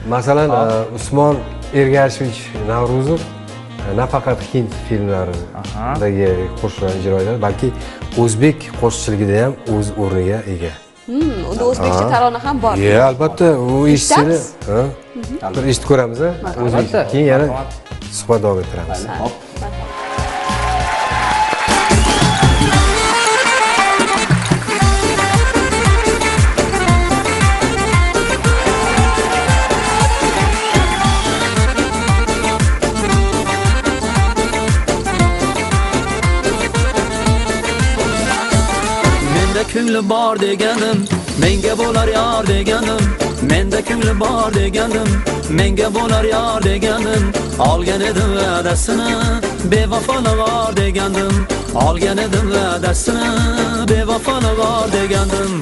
Masalan, Usmon Ergashevich Navro'zov nafaqat hind filmlaridagi qo'shiqlarni ijro etadi, balki o'zbek qo'shiqchiligida ham o'z o'rniga ega. Unda o'zbekcha tarona ham bor. Albatta, u eshitishini bir eshitib ko'ramiz, o'zbekcha. Keyin yana suhbat davom ettiramiz. Ko'ngli bor deganim, menga bo'lar yor deganim. Menda ko'ngli bor deganim, menga bo'lar yor deganim. Olgan edim va'dasini, bevafolig'or degandim. Olgan edim va'dasini, bevafolig'or degandim.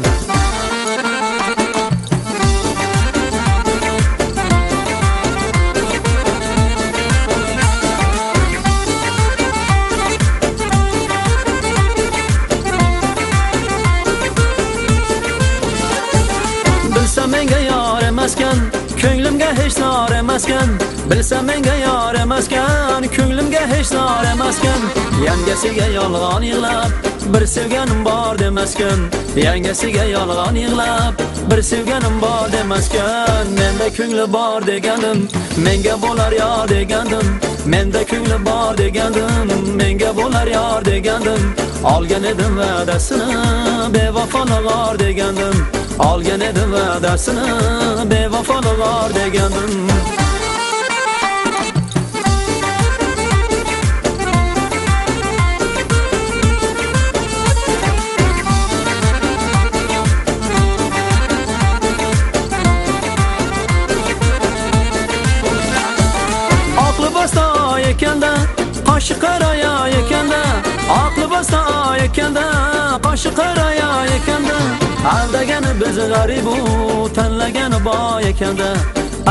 Menga yor emaskan, ko'nglimga hech zor emaskan. Bilsam menga yor emaskan, ko'nglimga hech zor emaskan. Yangasiga yolg'on yig'lab, bir sevganim bor demaskan. Yangasiga yolg'on yig'lab, bir sevganim bor demaskan. Menda ko'ngli bor degandim, menga bo'lar yor degandim. Menda ko'ngli bor degandim, menga bo'lar yor degandim. Olgan edim va'dasini, bevafolig'or degandim. Olgan edim va'dasini, bevafolig'or degandim. Aqli bosta ekanda, qoshi qaraya ekanda. Aqli bosta ekanda, qoshi qaraya ekanda. Aldagani biz g'aribu, tanlagani boy ekanda.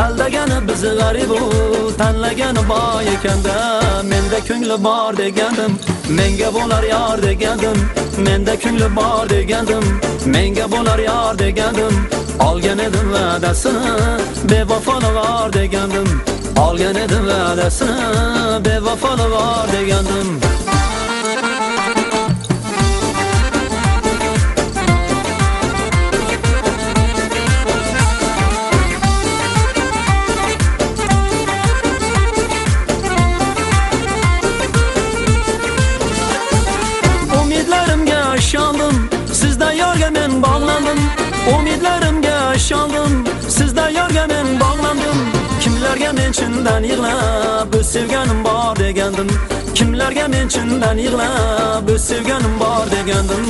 Aldagani biz g'aribu, tanlagani boy ekanda. Menda ko'ngli bor degandim, menga bo'lar yor degandim. Menda ko'ngli bor degandim, menga bo'lar yor degandim. Olgan edim va'dasini, bevafolig'or degandim. Olgan edim va'dasini, bevafolig'or degandim. Sizda yorga men bog'landim. Umidlarimga ishondim. Sizda yorga men bog'landim. Kimlarga men chindan yig'lab, o'z sevganim bor degandim. Kimlarga men chindan yig'lab, o'z sevganim bor degandim.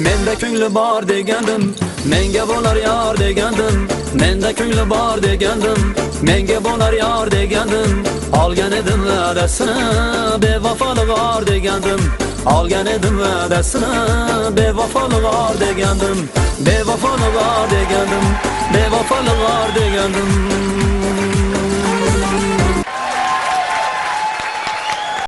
Menda ko'ngli bor degandim, menga bo'lar yor degandim. Menda ko'ngli bor degandim, menga bo'lar yor degandim. Olgan edim va'dasini, bevafolig'or degandim. Olgan edim va'dasini, bevafolig'or degandim. Bevafolig'or degandim, bevafolig'or degandim.